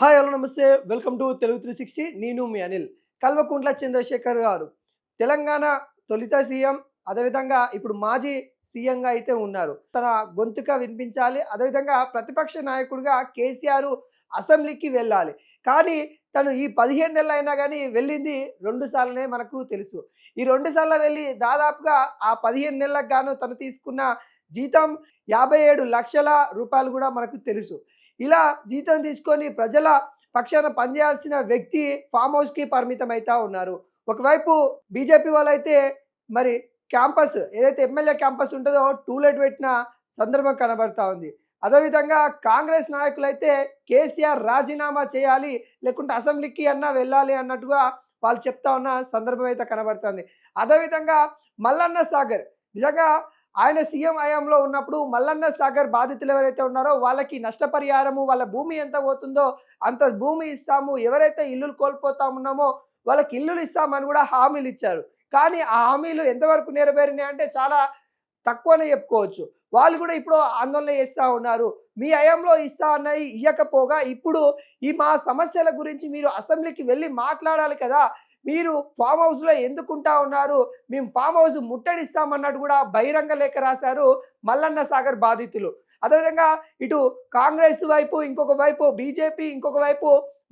Hi hello నమస్తే welcome to Telugu 360 నేను మీ అనిల్. కల్వకుంట్ల చంద్రశేఖర్ గారు తెలంగాణ తొలిత సీఎం, అదేవిధంగా ఇప్పుడు మాజీ సీఎంగా అయితే ఉన్నారు. తన గొంతుక వినిపించాలి, అదేవిధంగా ప్రతిపక్ష నాయకుడిగా కేసీఆర్ అసెంబ్లీకి వెళ్ళాలి. కానీ తను ఈ 15 నెలలైనా కానీ వెళ్ళింది 2 సార్లనే మనకు తెలుసు. ఈ 2 సార్లు వెళ్ళి దాదాపుగా ఆ 15 నెలలకు గాను తను తీసుకున్న జీతం 57 లక్షల రూపాయలు కూడా మనకు తెలుసు. ఇలా జీతం తీసుకొని ప్రజల పక్షాన పనిచేయాల్సిన వ్యక్తి ఫామ్ హౌస్‌కి పరిమితమైతా ఉన్నారు. ఒకవైపు బీజేపీ వాళ్ళైతే మరి క్యాంపస్ ఏదైతే ఎమ్మెల్యే క్యాంపస్ ఉంటుందో టూలెట్ పెట్టిన సందర్భం కనబడతా ఉంది. అదేవిధంగా కాంగ్రెస్ నాయకులైతే కేసీఆర్ రాజీనామా చేయాలి, లేకుంటే అసెంబ్లీకి అన్నా వెళ్ళాలి అన్నట్టుగా వాళ్ళు చెప్తా ఉన్న సందర్భం అయితే కనబడుతుంది. అదేవిధంగా మల్లన్న సాగర్ నిజంగా ఆయన సీఎం హయాంలో ఉన్నప్పుడు మల్లన్న సాగర్ బాధితులు ఎవరైతే ఉన్నారో వాళ్ళకి నష్టపరిహారము, వాళ్ళ భూమి ఎంత పోతుందో అంత భూమి ఇస్తాము, ఎవరైతే ఇల్లులు కోల్పోతా ఉన్నామో వాళ్ళకి ఇల్లులు ఇస్తామని కూడా హామీలు ఇచ్చారు. కానీ ఆ హామీలు ఎంతవరకు నెరవేరినాయి అంటే చాలా తక్కువనే చెప్పుకోవచ్చు. వాళ్ళు కూడా ఇప్పుడు ఆందోళన చేస్తూ ఉన్నారు. మీ హయాంలో ఇస్తా అన్నది ఇయ్యకపోగా ఇప్పుడు మా సమస్యల గురించి మీరు అసెంబ్లీకి వెళ్ళి మాట్లాడాలి కదా, మీరు ఫామ్ హౌస్లో ఎందుకుంటా ఉన్నారు, మేము ఫామ్ హౌస్ ముట్టడిస్తామన్నట్టు కూడా బహిరంగ లేఖ రాశారు మల్లన్న సాగర్ బాధితులు. అదేవిధంగా ఇటు కాంగ్రెస్ వైపు, ఇంకొక వైపు బీజేపీ, ఇంకొక వైపు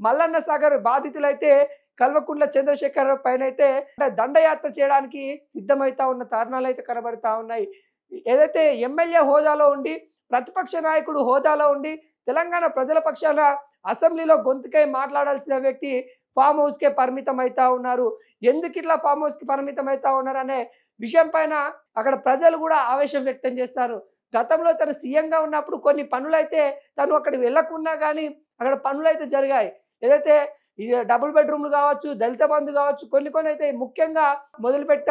మల్లన్న సాగర్ బాధితులైతే కల్వకుంట్ల చంద్రశేఖర్ పైన అయితే దండయాత్ర చేయడానికి సిద్ధమవుతా ఉన్న తరుణాలు అయితే కనబడతా ఉన్నాయి. ఏదైతే ఎమ్మెల్యే హోదాలో ఉండి, ప్రతిపక్ష నాయకుడు హోదాలో ఉండి తెలంగాణ ప్రజల పక్షాన అసెంబ్లీలో గొంతుకై మాట్లాడాల్సిన వ్యక్తి ఫామ్ హౌస్కే పరిమితం అవుతా ఉన్నారు. ఎందుకు ఇట్లా ఫామ్ హౌస్కి పరిమితం అవుతా ఉన్నారు అనే విషయం పైన అక్కడ ప్రజలు కూడా ఆవేశం వ్యక్తం చేస్తారు. గతంలో తను సీఎంగా ఉన్నప్పుడు కొన్ని పనులైతే తను అక్కడికి వెళ్ళకున్నా కానీ అక్కడ పనులైతే జరిగాయి. ఏదైతే ఇది డబుల్ బెడ్రూమ్లు కావచ్చు, దళిత బంధు కావచ్చు, కొన్ని అయితే ముఖ్యంగా మొదలుపెట్ట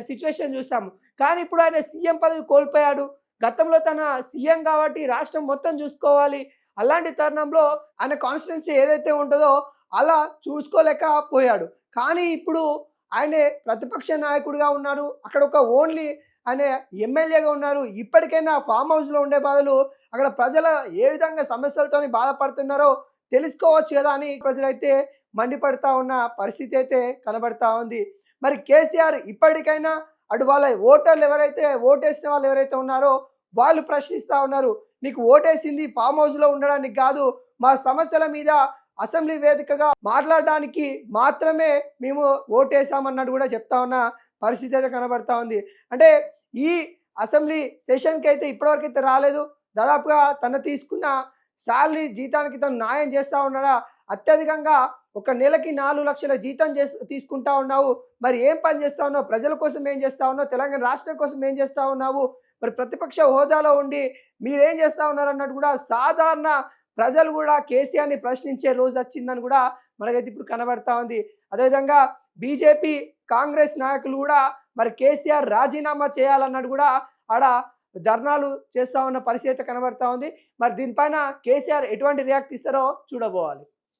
సిచ్యువేషన్ చూసాము. కానీ ఇప్పుడు ఆయన సీఎం పదవి కోల్పోయాడు. గతంలో తన సీఎం కాబట్టి రాష్ట్రం మొత్తం చూసుకోవాలి. అలాంటి తరుణంలో ఆయన కాన్స్టిట్యున్సీ ఏదైతే ఉంటుందో అలా చూసుకోలేకపోయాడు. కానీ ఇప్పుడు ఆయనే ప్రతిపక్ష నాయకుడిగా ఉన్నారు, అక్కడ ఒక ఓన్లీ ఆయన ఎమ్మెల్యేగా ఉన్నారు. ఇప్పటికైనా ఫామ్ హౌస్లో ఉండే బదులు అక్కడ ప్రజల ఏ విధంగా సమస్యలతో బాధపడుతున్నారో తెలుసుకోవచ్చు కదా అని ప్రజలైతే మండిపడతా ఉన్న పరిస్థితి అయితే కనబడతా ఉంది. మరి కేసీఆర్ ఇప్పటికైనా అటు వాళ్ళ ఓటర్లు ఎవరైతే ఓటేసిన వాళ్ళు ఎవరైతే ఉన్నారో వాళ్ళు ప్రశ్నిస్తూ ఉన్నారు, నీకు ఓటేసింది ఫామ్ హౌస్లో ఉండడానికి కాదు, మా సమస్యల మీద అసెంబ్లీ వేదికగా మాట్లాడడానికి మాత్రమే మేము ఓటేసామన్నట్టు కూడా చెప్తా ఉన్న పరిస్థితి అయితే కనబడతా ఉంది. అంటే ఈ అసెంబ్లీ సెషన్కి అయితే ఇప్పటివరకు అయితే రాలేదు. దాదాపుగా తను తీసుకున్న శాలరీ జీతానికి తను న్యాయం చేస్తూ ఉన్నాడా? అత్యధికంగా ఒక నెలకి 4 లక్షల జీతం తీసుకుంటా ఉన్నావు, మరి ఏం పని చేస్తా ఉన్నావు, ప్రజల కోసం ఏం చేస్తా ఉన్నావు, తెలంగాణ రాష్ట్రం కోసం ఏం చేస్తా ఉన్నావు, మరి ప్రతిపక్ష హోదాలో ఉండి మీరేం చేస్తా ఉన్నారు అన్నట్టు కూడా సాధారణ ప్రజలు కూడా కేసీఆర్ని ప్రశ్నించే రోజు వచ్చిందని కూడా మనకైతే ఇప్పుడు కనబడతా ఉంది. అదేవిధంగా బీజేపీ కాంగ్రెస్ నాయకులు కూడా మరి కేసీఆర్ రాజీనామా చేయాలన్నట్టు కూడా ఆడ ధర్నాలు చేస్తూ ఉన్న పరిస్థితి కనబడతా ఉంది. మరి దీనిపైన కేసీఆర్ ఎటువంటి రియాక్ట్ ఇస్తారో చూడబోవాలి.